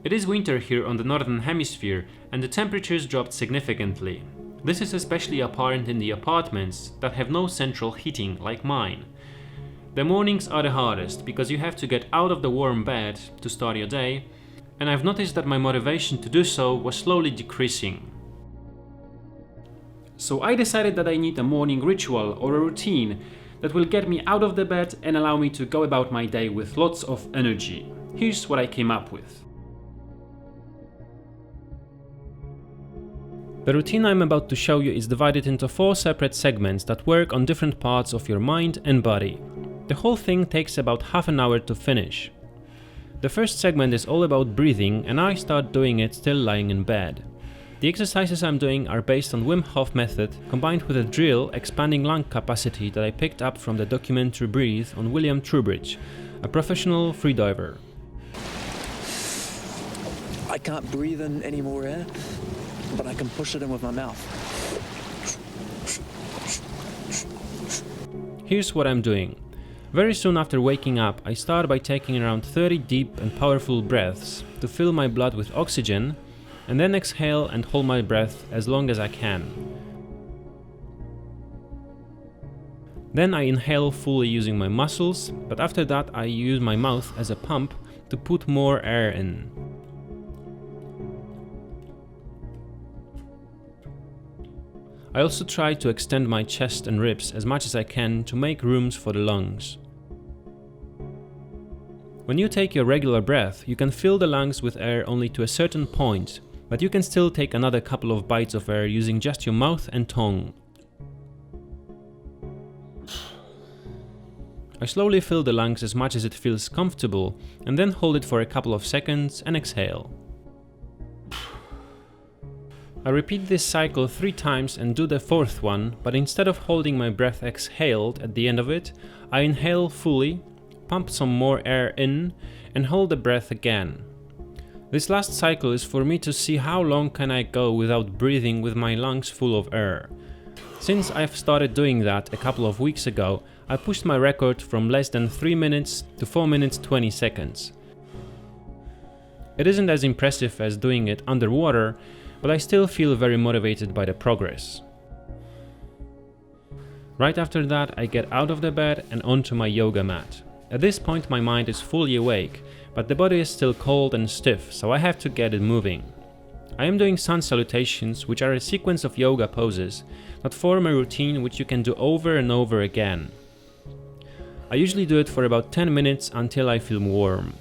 It is winter here on the northern hemisphere and the temperatures dropped significantly. This is especially apparent in the apartments that have no central heating like mine. The mornings are the hardest because you have to get out of the warm bed to start your day, and I've noticed that my motivation to do so was slowly decreasing. So I decided that I need a morning ritual or a routine that will get me out of the bed and allow me to go about my day with lots of energy. Here's what I came up with. The routine I'm about to show you is divided into 4 separate segments that work on different parts of your mind and body. The whole thing takes about half an hour to finish. The first segment is all about breathing, and I start doing it still lying in bed. The exercises I'm doing are based on Wim Hof method combined with a drill expanding lung capacity that I picked up from the documentary Breathe on William Trubridge, a professional freediver. I can't breathe in any more air, but I can push it in with my mouth. Here's what I'm doing. Very soon after waking up, I start by taking around 30 deep and powerful breaths to fill my blood with oxygen, and then exhale and hold my breath as long as I can. Then I inhale fully using my muscles, but after that I use my mouth as a pump to put more air in. I also try to extend my chest and ribs as much as I can to make rooms for the lungs. When you take your regular breath, you can fill the lungs with air only to a certain point, but you can still take another couple of bites of air using just your mouth and tongue. I slowly fill the lungs as much as it feels comfortable, and then hold it for a couple of seconds and exhale. I repeat this cycle 3 times and do the 4th one, but instead of holding my breath exhaled at the end of it, I inhale fully, pump some more air in, and hold the breath again. This last cycle is for me to see how long can I go without breathing with my lungs full of air. Since I've started doing that a couple of weeks ago, I pushed my record from less than 3 minutes to 4 minutes 20 seconds. It isn't as impressive as doing it underwater, but I still feel very motivated by the progress. Right after that, I get out of the bed and onto my yoga mat. At this point my mind is fully awake, but the body is still cold and stiff, so I have to get it moving. I am doing sun salutations, which are a sequence of yoga poses that form a routine which you can do over and over again. I usually do it for about 10 minutes until I feel warm.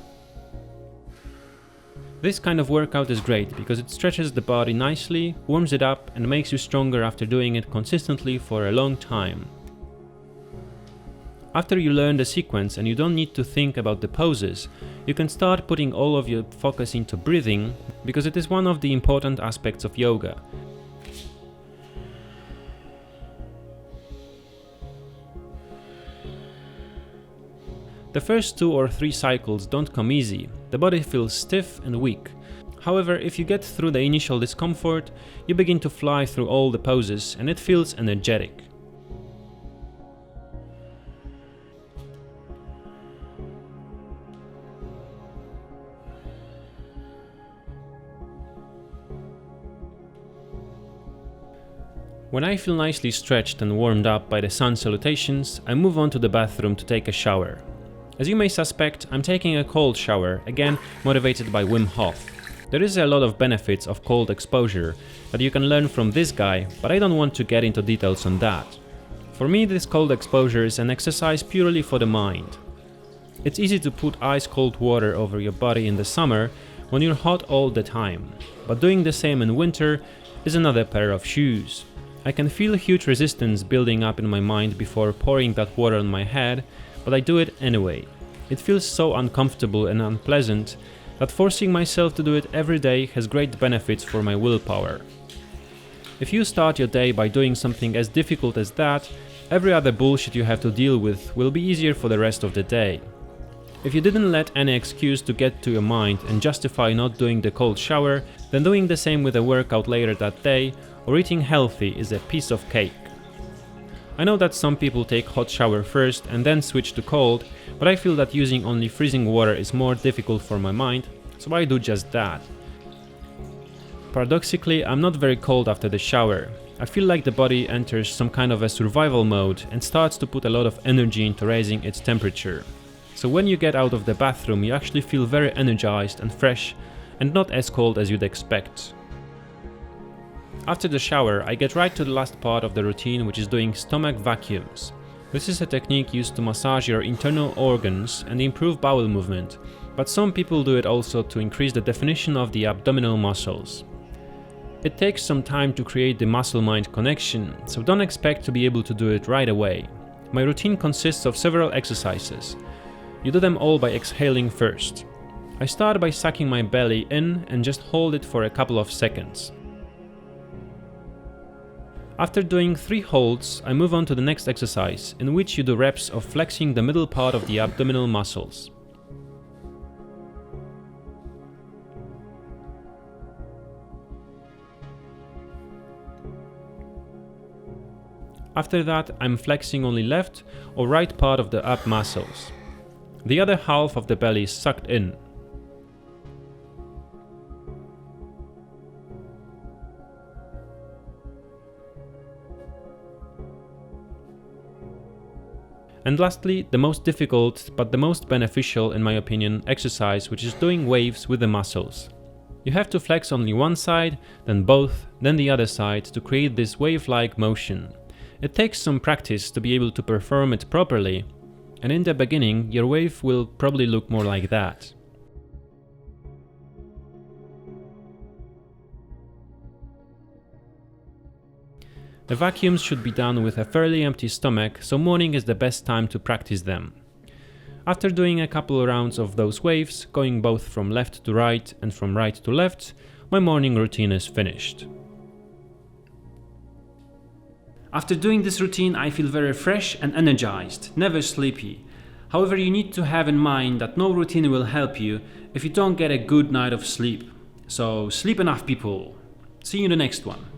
This kind of workout is great because it stretches the body nicely, warms it up, and makes you stronger after doing it consistently for a long time. After you learn the sequence and you don't need to think about the poses, you can start putting all of your focus into breathing because it is one of the important aspects of yoga. The first 2 or 3 cycles don't come easy, the body feels stiff and weak. However, if you get through the initial discomfort, you begin to fly through all the poses and it feels energetic. When I feel nicely stretched and warmed up by the sun salutations, I move on to the bathroom to take a shower. As you may suspect, I'm taking a cold shower, again motivated by Wim Hof. There is a lot of benefits of cold exposure that you can learn from this guy, but I don't want to get into details on that. For me, this cold exposure is an exercise purely for the mind. It's easy to put ice cold water over your body in the summer when you're hot all the time, but doing the same in winter is another pair of shoes. I can feel huge resistance building up in my mind before pouring that water on my head, but I do it anyway. It feels so uncomfortable and unpleasant that forcing myself to do it every day has great benefits for my willpower. If you start your day by doing something as difficult as that, every other bullshit you have to deal with will be easier for the rest of the day. If you didn't let any excuse to get to your mind and justify not doing the cold shower, then doing the same with a workout later that day or eating healthy is a piece of cake. I know that some people take hot shower first and then switch to cold, but I feel that using only freezing water is more difficult for my mind, so I do just that. Paradoxically, I'm not very cold after the shower. I feel like the body enters some kind of a survival mode and starts to put a lot of energy into raising its temperature. So when you get out of the bathroom, you actually feel very energized and fresh and not as cold as you'd expect. After the shower, I get right to the last part of the routine, which is doing stomach vacuums. This is a technique used to massage your internal organs and improve bowel movement, but some people do it also to increase the definition of the abdominal muscles. It takes some time to create the muscle-mind connection, so don't expect to be able to do it right away. My routine consists of several exercises. You do them all by exhaling first. I start by sucking my belly in and just hold it for a couple of seconds. After doing 3 holds, I move on to the next exercise, in which you do reps of flexing the middle part of the abdominal muscles. After that, I'm flexing only left or right part of the ab muscles. The other half of the belly is sucked in. And lastly, the most difficult but the most beneficial in my opinion exercise, which is doing waves with the muscles. You have to flex only one side, then both, then the other side to create this wave-like motion. It takes some practice to be able to perform it properly, and in the beginning your wave will probably look more like that. The vacuums should be done with a fairly empty stomach, so morning is the best time to practice them. After doing a couple rounds of those waves, going both from left to right and from right to left, my morning routine is finished. After doing this routine, I feel very fresh and energized, never sleepy. However, you need to have in mind that no routine will help you if you don't get a good night of sleep. So sleep enough, people. See you in the next one.